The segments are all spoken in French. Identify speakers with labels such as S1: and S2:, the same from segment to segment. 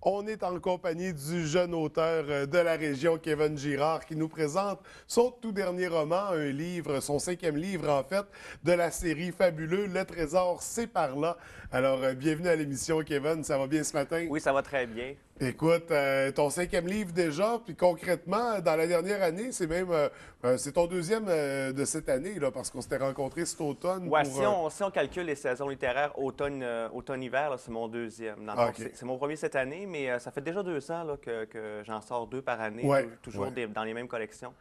S1: On est en compagnie du jeune auteur de la région, Kevin Girard, qui nous présente son tout dernier roman, un livre, son 5e livre en fait, de la série Fabuleux, Le Trésor, c'est par là. Alors, bienvenue à l'émission, Kevin. Ça va bien ce matin?
S2: Oui, ça va très bien.
S1: Écoute, ton 5e livre déjà, puis concrètement, dans la dernière année, c'est même, c'est ton deuxième de cette année, là, parce qu'on s'était rencontrés cet automne
S2: Ouais,
S1: pour...
S2: si on calcule les saisons littéraires automne-hiver, là, c'est mon deuxième. Dans le
S1: Ah,
S2: fond,
S1: OK.
S2: c'est mon premier cette année, mais ça fait déjà 2 ans là, que j'en sors 2 par année,
S1: Ouais,
S2: toujours
S1: ouais.
S2: dans les mêmes collections.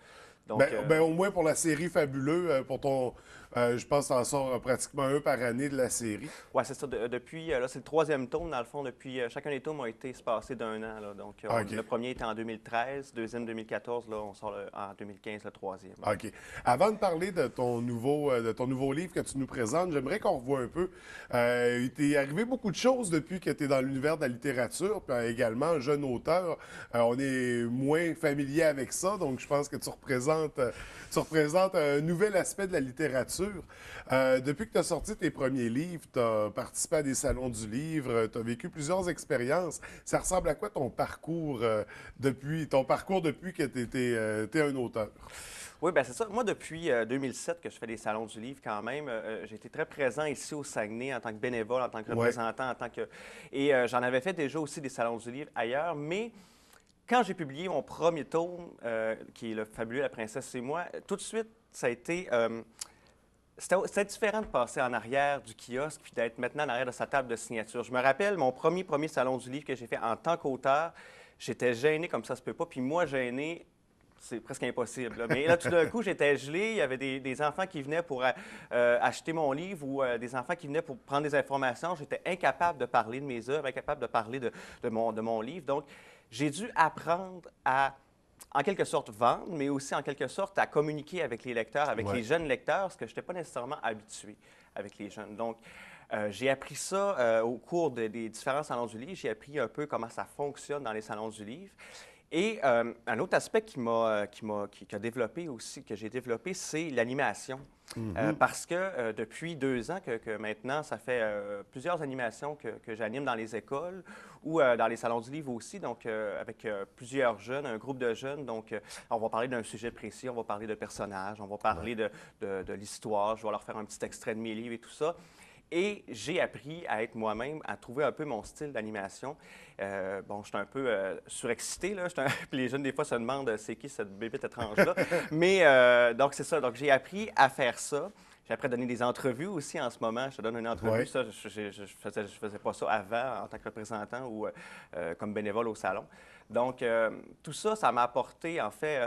S1: Ben,
S2: Donc,
S1: ben, au moins pour la série Fabuleux, pour ton, je pense que t'en sors pratiquement un par année de la série.
S2: ouais, c'est ça. Depuis, là, c'est le troisième tome, dans le fond. Depuis, chacun des tomes a été espacé d'un an. Là. Donc,
S1: Ah, OK.
S2: le premier était en 2013, deuxième 2014, là, on sort en 2015 le troisième.
S1: Ah, OK. Avant de parler de ton nouveau livre que tu nous présentes, j'aimerais qu'on revoie un peu. Il t'est arrivé beaucoup de choses depuis que tu es dans l'univers de la littérature, puis également jeune auteur. On est moins familier avec ça, donc je pense que tu représentes un nouvel aspect de la littérature. Depuis que tu as sorti tes premiers livres, tu as participé à des salons du livre, tu as vécu plusieurs expériences. Ça ressemble à quoi ton parcours depuis que tu étais un auteur?
S2: Oui, bien c'est ça. Moi, depuis 2007 que je fais des salons du livre quand même, j'ai été très présent ici au Saguenay en tant que bénévole, en tant que
S1: Ouais.
S2: représentant, en tant que... Et j'en avais fait déjà aussi des salons du livre ailleurs, mais quand j'ai publié mon premier tome, qui est Le Fabuleux, la princesse et moi, tout de suite, ça a été... c'était différent de passer en arrière du kiosque puis d'être maintenant en arrière de sa table de signature. Je me rappelle mon premier salon du livre que j'ai fait en tant qu'auteur. J'étais gêné comme ça se peut pas. Puis moi, gêné, c'est presque impossible, là. Mais là, tout d'un coup, j'étais gelé. Il y avait des enfants qui venaient pour acheter mon livre ou des enfants qui venaient pour prendre des informations. J'étais incapable de parler de mes œuvres, incapable de parler de mon livre. Donc, j'ai dû apprendre à, en quelque sorte, vendre, mais aussi en quelque sorte à communiquer avec les lecteurs, avec les
S1: Ouais.
S2: jeunes lecteurs, ce que je n'étais pas nécessairement habitué avec les jeunes. Donc, j'ai appris ça au cours des différents salons du livre. J'ai appris un peu comment ça fonctionne dans les salons du livre. Et un autre aspect qui a développé aussi, que j'ai développé, c'est l'animation. Parce que depuis 2 ans que maintenant, ça fait plusieurs animations que j'anime dans les écoles ou dans les salons du livre aussi, donc avec plusieurs jeunes, un groupe de jeunes. Donc, on va parler d'un sujet précis, on va parler de personnages, on va
S1: Ouais.
S2: parler de l'histoire, je vais leur faire un petit extrait de mes livres et tout ça. Et j'ai appris à être moi-même, à trouver un peu mon style d'animation. Bon, je suis un peu surexcité, là. Puis les jeunes, des fois, se demandent c'est qui cette bébête étrange-là. Mais donc, c'est ça. Donc, j'ai appris à faire ça. J'ai appris à donner des entrevues aussi en ce moment. Je te donne une entrevue.
S1: Ouais.
S2: Ça, je faisais pas ça avant en tant que représentant ou comme bénévole au salon. Donc, tout ça, ça m'a apporté, en fait,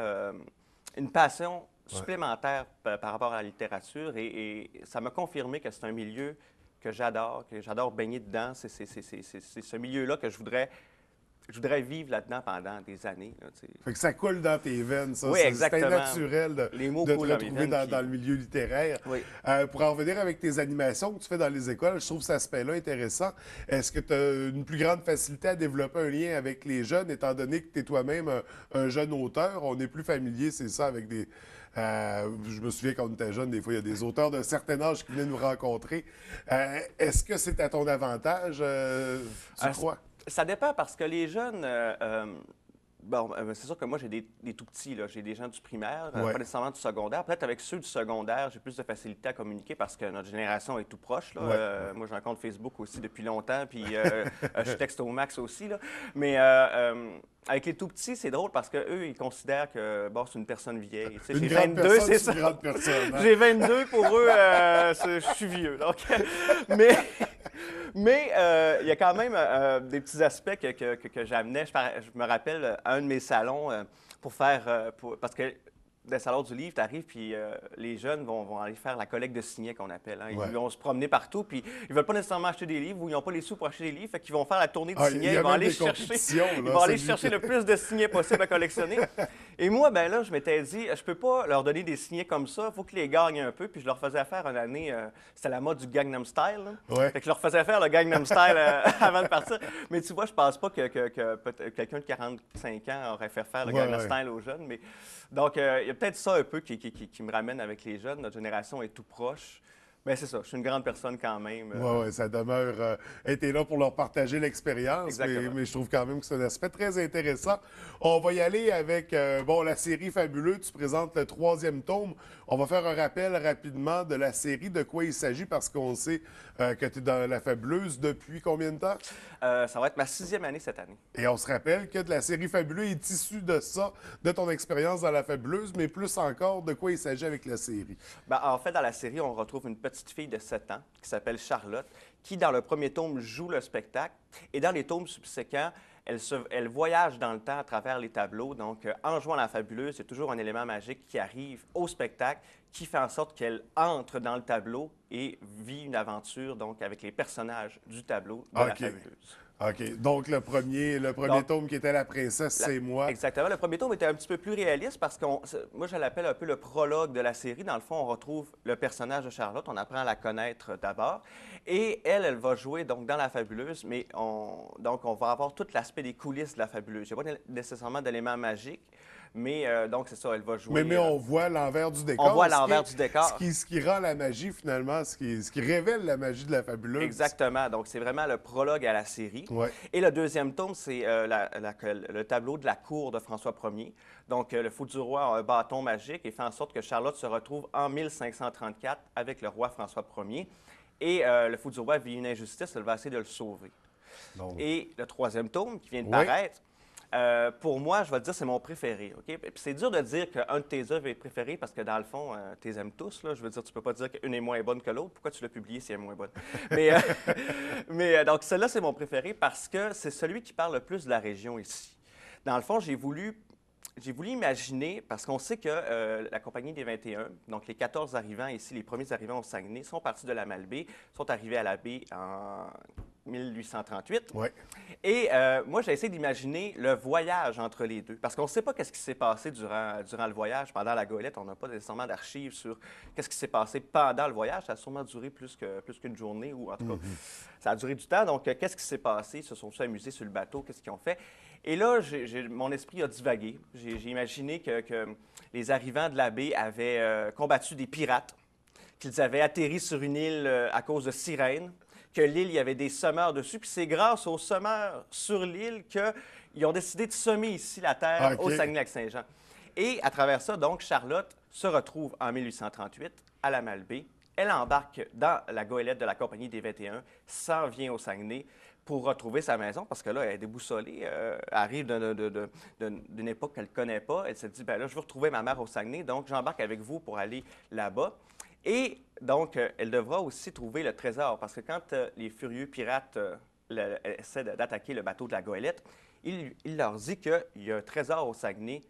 S2: une passion
S1: Ouais.
S2: supplémentaire par rapport à la littérature et ça m'a confirmé que c'est un milieu que j'adore baigner dedans. C'est ce milieu-là que je voudrais vivre là-dedans pendant des années, là, tu sais.
S1: Fait que ça coule dans tes veines, ça.
S2: Oui,
S1: C'est
S2: exactement.
S1: naturel
S2: Les mots
S1: de te
S2: coulent dans mes
S1: retrouver
S2: veines,
S1: dans
S2: puis
S1: le milieu littéraire.
S2: oui.
S1: Pour en revenir avec tes animations que tu fais dans les écoles, je trouve cet aspect-là intéressant. Est-ce que tu as une plus grande facilité à développer un lien avec les jeunes, étant donné que tu es toi-même un jeune auteur? On est plus familier, c'est ça, avec des... je me souviens quand on était jeune, des fois, il y a des auteurs d'un certain âge qui venaient nous rencontrer. Est-ce que c'est à ton avantage, tu
S2: Euh,
S1: crois?
S2: Ça dépend parce que les jeunes, bon, c'est sûr que moi, j'ai des tout petits, là. J'ai des gens du primaire,
S1: Ouais.
S2: pas nécessairement du secondaire. Peut-être avec ceux du secondaire, j'ai plus de facilité à communiquer parce que notre génération est tout proche, là.
S1: Ouais.
S2: Moi, j'ai un compte Facebook aussi depuis longtemps, puis je texte au max aussi, là. Mais avec les tout petits, c'est drôle parce qu'eux, ils considèrent que, bon, c'est une personne vieille. Tu sais,
S1: Une
S2: j'ai
S1: grande
S2: 22,
S1: personne,
S2: c'est
S1: c'est
S2: ça.
S1: une grande personne. Hein?
S2: J'ai 22 pour eux, je suis vieux. Donc, mais mais il y a quand même des petits aspects que j'amenais. Je me rappelle un de mes salons pour faire, parce que des salons du livre, tu arrives, puis les jeunes vont aller faire la collecte de signets qu'on appelle. Hein. Ils
S1: Ouais.
S2: vont se promener partout, puis ils veulent pas nécessairement acheter des livres ou ils n'ont pas les sous pour acheter des livres, fait qu'ils vont faire la tournée de
S1: Ah, il
S2: signets,
S1: y
S2: ils
S1: a
S2: vont
S1: même
S2: aller
S1: des
S2: chercher,
S1: compétitions,
S2: ils
S1: là,
S2: vont aller
S1: celui
S2: chercher
S1: qui...
S2: le plus de signets possible à collectionner. Et moi, ben là, je m'étais dit, je peux pas leur donner des signets comme ça, il faut qu'ils les gagnent un peu, puis je leur faisais faire une année, c'était la mode du Gangnam Style, là.
S1: Ouais.
S2: Fait que je leur faisais faire le Gangnam Style avant de partir. Mais tu vois, je pense pas que quelqu'un de 45 ans aurait fait faire le
S1: Ouais,
S2: Gangnam
S1: ouais.
S2: Style aux jeunes. Donc, il y a peut-être ça un peu qui me ramène avec les jeunes. Notre génération est tout proche. Bien, c'est ça. Je suis une grande personne quand même.
S1: Oui, ouais, ça demeure. Tu là pour leur partager l'expérience,
S2: Exactement.
S1: mais je trouve quand même que c'est un aspect très intéressant. On va y aller avec bon, la série Fabuleux. Tu présentes le troisième tome. On va faire un rappel rapidement de la série, de quoi il s'agit, parce qu'on sait que tu es dans la Fabuleuse depuis combien de temps?
S2: Ça va être ma sixième année cette année.
S1: Et on se rappelle que de la série Fabuleux est issue de ça, de ton expérience dans la Fabuleuse, mais plus encore de quoi il s'agit avec la série.
S2: Ben, en fait, dans la série, on retrouve une petite fille de 7 ans qui s'appelle Charlotte, qui, dans le premier tome, joue le spectacle. Et dans les tomes subséquents, elle voyage dans le temps à travers les tableaux. Donc, en jouant la fabuleuse, il y a toujours un élément magique qui arrive au spectacle, qui fait en sorte qu'elle entre dans le tableau et vit une aventure donc avec les personnages du tableau de la
S1: OK.
S2: fabuleuse.
S1: OK. Donc, le premier
S2: Donc,
S1: tome qui était La Princesse, c'est moi.
S2: Exactement. Le premier tome était un petit peu plus réaliste parce que moi, je l'appelle un peu le prologue de la série. Dans le fond, on retrouve le personnage de Charlotte. On apprend à la connaître d'abord. Et elle va jouer donc dans la fabuleuse, mais donc on va avoir tout l'aspect des coulisses de la fabuleuse. Il n'y a pas nécessairement d'éléments magiques, mais donc c'est ça, elle va jouer.
S1: Mais on voit l'envers du décor.
S2: On voit l'envers du décor.
S1: Ce qui rend la magie, finalement, ce qui révèle la magie de la Fabuleuse.
S2: Exactement. Donc, c'est vraiment le prologue à la série.
S1: Ouais.
S2: Et le deuxième tome, c'est le tableau de la cour de François Ier. Donc, le fou du roi a un bâton magique et fait en sorte que Charlotte se retrouve en 1534 avec le roi François Ier. Et le fou du roi vit une injustice, elle va essayer de le sauver.
S1: Donc,
S2: Et le troisième tome qui vient de
S1: Oui.
S2: paraître, pour moi, je vais te dire, c'est mon préféré. OK? Puis c'est dur de dire qu'un de tes œuvres est préféré parce que dans le fond, tu les aimes tous. Là. Je veux dire, tu peux pas dire qu'une est moins bonne que l'autre. Pourquoi tu l'as publié si elle est moins bonne? Mais, donc, celle-là, c'est mon préféré parce que c'est celui qui parle le plus de la région ici. Dans le fond, j'ai voulu imaginer, parce qu'on sait que la Compagnie des 21, donc les 14 arrivants ici, les premiers arrivants au Saguenay, sont partis de la Malbaie, sont arrivés à la baie en 1838.
S1: ouais.
S2: Et moi, j'ai essayé d'imaginer le voyage entre les deux, parce qu'on ne sait pas qu'est-ce qui s'est passé durant le voyage. Pendant la goélette, on n'a pas nécessairement d'archives sur qu'est-ce qui s'est passé pendant le voyage. Ça a sûrement duré plus qu'une journée, ou en tout cas, ça a duré du temps. Donc, qu'est-ce qui s'est passé? Ils se sont-ils amusés sur le bateau? Qu'est-ce qu'ils ont fait? Et là, mon esprit a divagué. J'ai imaginé que les arrivants de la baie avaient combattu des pirates, qu'ils avaient atterri sur une île à cause de sirènes, que l'île, il y avait des semeurs dessus. Puis c'est grâce aux semeurs sur l'île qu'ils ont décidé de semer ici la terre au
S1: OK.
S2: Saguenay-Lac-Saint-Jean. Et à travers ça, donc, Charlotte se retrouve en 1838 à la Malbaie. Elle embarque dans la goélette de la Compagnie des 21, s'en vient au Saguenay pour retrouver sa maison, parce que là, elle est déboussolée, elle arrive d'une époque qu'elle ne connaît pas. Elle se dit, bien là, je veux retrouver ma mère au Saguenay, donc j'embarque avec vous pour aller là-bas. Et donc, elle devra aussi trouver le trésor, parce que quand les furieux pirates essaient d'attaquer le bateau de la goélette, il leur dit qu'il y a un trésor au Saguenay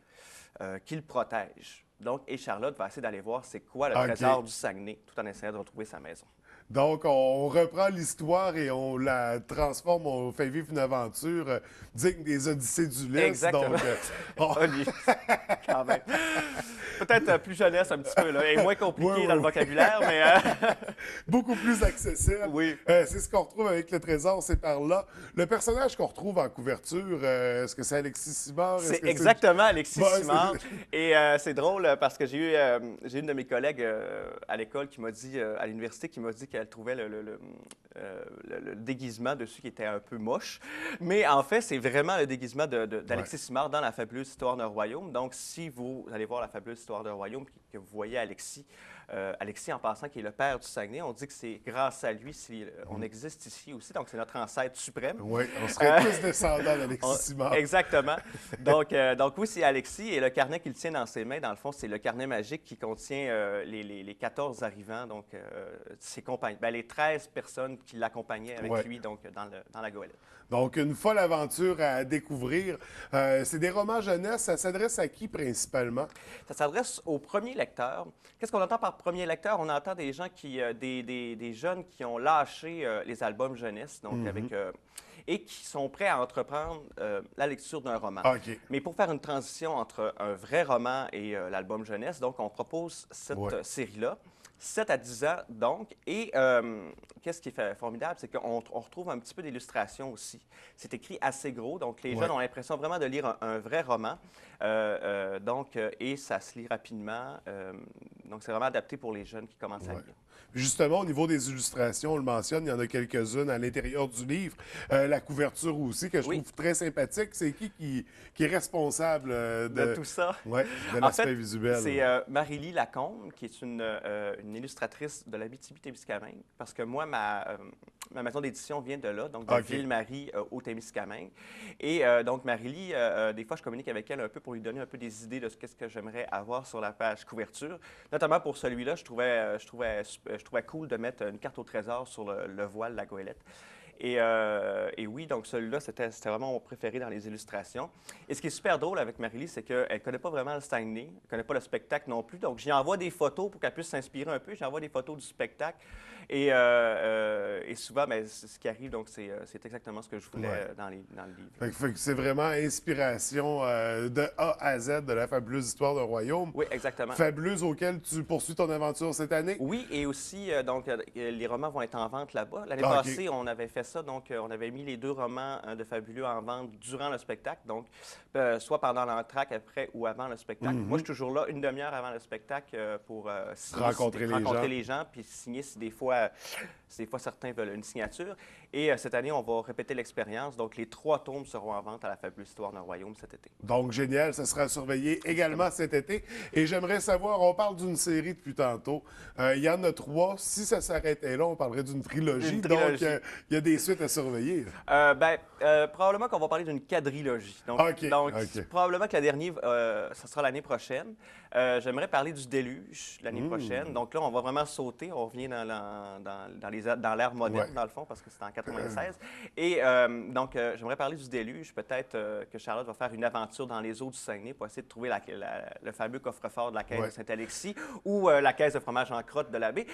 S2: qu'il protège. Donc, et Charlotte va essayer d'aller voir c'est quoi le
S1: OK.
S2: trésor du Saguenay, tout en essayant de retrouver sa maison.
S1: Donc, on reprend l'histoire et on la transforme, on fait vivre une aventure digne des Odyssées d'Ulysse.
S2: Exactement.
S1: Donc,
S2: Olivier, quand même. Peut-être plus jeunesse un petit peu, là, et moins compliqué
S1: Oui,
S2: dans le
S1: oui.
S2: vocabulaire, mais
S1: beaucoup plus accessible.
S2: oui.
S1: C'est ce qu'on retrouve avec le trésor, c'est par là. Le personnage qu'on retrouve en couverture, est-ce que c'est Alexis Simard? Est-ce
S2: C'est
S1: que
S2: exactement Alexis
S1: Bon,
S2: Simard. Et c'est drôle parce que j'ai une de mes collègues à l'école qui m'a dit, à l'université, qui m'a dit qu'elle trouvait le déguisement dessus qui était un peu moche. Mais en fait, c'est vraiment le déguisement d'Alexis Simard dans la fabuleuse histoire d'un royaume. Donc, si vous allez voir la fabuleuse histoire d'un royaume et que vous voyez Alexis, Alexis, en passant, qui est le père du Saguenay, on dit que c'est grâce à lui si on existe ici aussi. Donc, c'est notre ancêtre suprême.
S1: Oui, on serait tous descendants d'Alexis Simard.
S2: Exactement. Donc oui, c'est Alexis. Et le carnet qu'il tient dans ses mains, dans le fond, c'est le carnet magique qui contient les 14 arrivants, donc ses compagnons, les 13 personnes qui l'accompagnaient avec lui donc, dans la goélette.
S1: Donc, une folle aventure à découvrir. C'est des romans jeunesse. Ça s'adresse à qui principalement?
S2: Ça s'adresse aux premiers lecteurs. Qu'est-ce qu'on entend par premier lecteur? On entend des gens des jeunes qui ont lâché les albums jeunesse, donc et qui sont prêts à entreprendre la lecture d'un roman.
S1: OK.
S2: Mais pour faire une transition entre un vrai roman et l'album jeunesse, donc on propose cette série-là. 7 à 10 ans, donc. Et qu'est-ce qui est formidable, c'est qu'on retrouve un petit peu d'illustration aussi. C'est écrit assez gros, donc les jeunes ont l'impression vraiment de lire un vrai roman. Et ça se lit rapidement. Donc, c'est vraiment adapté pour les jeunes qui commencent à lire.
S1: Justement, au niveau des illustrations, on le mentionne, il y en a quelques-unes à l'intérieur du livre. La couverture aussi, que je
S2: Oui,
S1: trouve très sympathique. C'est qui est responsable
S2: de tout ça.
S1: ouais, de
S2: En fait,
S1: l'aspect visuel?
S2: c'est Marie-Lie Lacombe, qui est une illustratrice de l'Abitibi-Témiscamingue, parce que moi, ma maison d'édition vient de là, donc de
S1: OK.
S2: Ville-Marie au Témiscamingue. Et donc, Marie-Lie, des fois, je communique avec elle un peu pour lui donner un peu des idées de ce qu'est-ce que j'aimerais avoir sur la page couverture. Notamment pour celui-là, je trouvais cool de mettre une carte au trésor sur le voile, la goélette. Et oui, donc celui-là, c'était vraiment mon préféré dans les illustrations. Et ce qui est super drôle avec Marie-Lie, c'est qu'elle ne connaît pas vraiment le Saguenay, elle ne connaît pas le spectacle non plus. Donc, j'y envoie des photos pour qu'elle puisse s'inspirer un peu. J'y envoie des photos du spectacle. Et souvent, ben, ce qui arrive, donc, c'est exactement ce que je voulais
S1: Ouais.
S2: dans le livre.
S1: Fait que c'est vraiment inspiration de A à Z de la fabuleuse histoire d'un royaume.
S2: Oui, exactement.
S1: Fabuleuse auquel tu poursuis ton aventure cette année?
S2: Oui, et aussi, les romans vont être en vente là-bas. L'année
S1: Ah, OK.
S2: passée, on avait fait ça, donc on avait mis les deux romans de Fabuleux en vente durant le spectacle, donc soit pendant l'entracte, après ou avant le spectacle. Moi, je suis toujours là une demi-heure avant le spectacle pour signer, rencontrer les gens, puis signer si des fois certains veulent une signature. Et cette année, on va répéter l'expérience, donc les 3 tomes seront en vente à la Fabuleuse Histoire d'un Royaume cet été.
S1: Donc, génial, ça sera surveillé également cet été. Et j'aimerais savoir, on parle d'une série depuis tantôt. Il y en a 3. Si ça s'arrêtait là, on parlerait d'une trilogie.
S2: Une trilogie.
S1: Donc, il y a des suites à surveiller.
S2: Probablement qu'on va parler d'une quadrilogie.
S1: OK, OK.
S2: Probablement que la dernière, ça sera l'année prochaine. J'aimerais parler du déluge l'année prochaine. Donc là, on va vraiment sauter. On revient dans l'ère moderne,
S1: Ouais.
S2: dans le fond, parce que c'est en 96. Et j'aimerais parler du déluge. Peut-être que Charlotte va faire une aventure dans les eaux du Saguenay pour essayer de trouver le fameux coffre-fort de la caisse
S1: Ouais.
S2: de Saint-Alexis ou la caisse de fromage en crotte de l'abbé.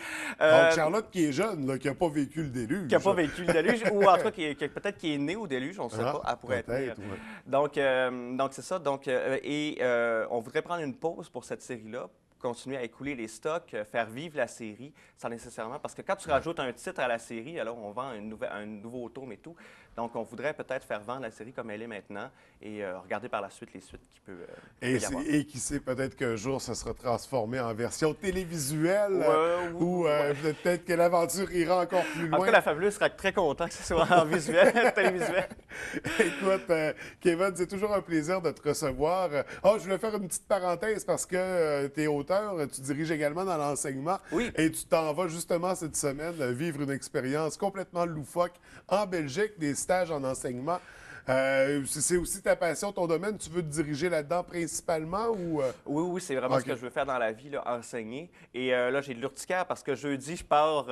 S1: Donc, Charlotte qui est jeune, là, qui n'a pas vécu le déluge.
S2: Qui n'a pas vécu le déluge, ou en tout cas, peut-être qui est né au déluge, on ne sait
S1: Ah,
S2: pas, elle pourrait être née.
S1: peut-être, ouais.
S2: Donc c'est ça. On voudrait prendre une pause pour cette série-là, continuer à écouler les stocks, faire vivre la série, sans nécessairement... Parce que quand tu rajoutes un titre à la série, alors on vend un nouveau tome et tout. Donc, on voudrait peut-être faire vendre la série comme elle est maintenant et regarder par la suite les suites qu'il peut y avoir.
S1: Et qui sait, peut-être qu'un jour, ça sera transformé en version télévisuelle ou peut-être que l'aventure ira encore plus
S2: En tout
S1: loin.
S2: cas, la Fabuleuse sera très content que ce soit en visuel, télévisuel.
S1: Écoute, Kevin, c'est toujours un plaisir de te recevoir. Je voulais faire une petite parenthèse parce que tu es auteur, tu diriges également dans l'enseignement.
S2: Oui.
S1: Et tu t'en vas justement cette semaine vivre une expérience complètement loufoque en Belgique, des stages en enseignement. C'est aussi ta passion, ton domaine. Tu veux te diriger là-dedans principalement ou...
S2: Oui, c'est vraiment ce que je veux faire dans la vie, là, enseigner. Et là, j'ai de l'urticaire parce que jeudi, je pars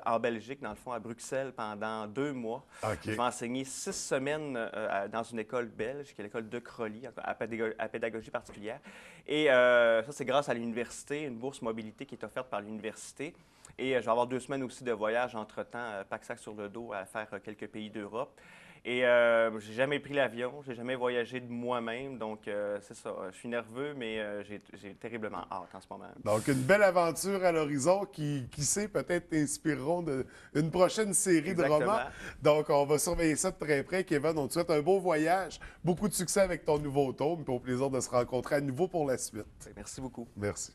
S2: en Belgique, dans le fond, à Bruxelles, pendant 2 mois.
S1: OK.
S2: Je vais enseigner 6 semaines dans une école belge, qui est l'école de Crolly, à pédagogie particulière. Et ça, c'est grâce à l'université, une bourse mobilité qui est offerte par l'université. Et je vais avoir 2 semaines aussi de voyage entre-temps, pack-sac sur le dos, à faire quelques pays d'Europe. Et j'ai jamais pris l'avion, j'ai jamais voyagé de moi-même, donc c'est ça. Je suis nerveux, mais j'ai terriblement hâte en ce moment.
S1: Donc, une belle aventure à l'horizon qui sait, peut-être t'inspireront d'une prochaine série
S2: Exactement.
S1: de romans. Donc, on va surveiller ça de très près. Kevin, on te souhaite un beau voyage, beaucoup de succès avec ton nouveau tome, puis au plaisir de se rencontrer à nouveau pour la suite.
S2: Merci beaucoup.
S1: Merci.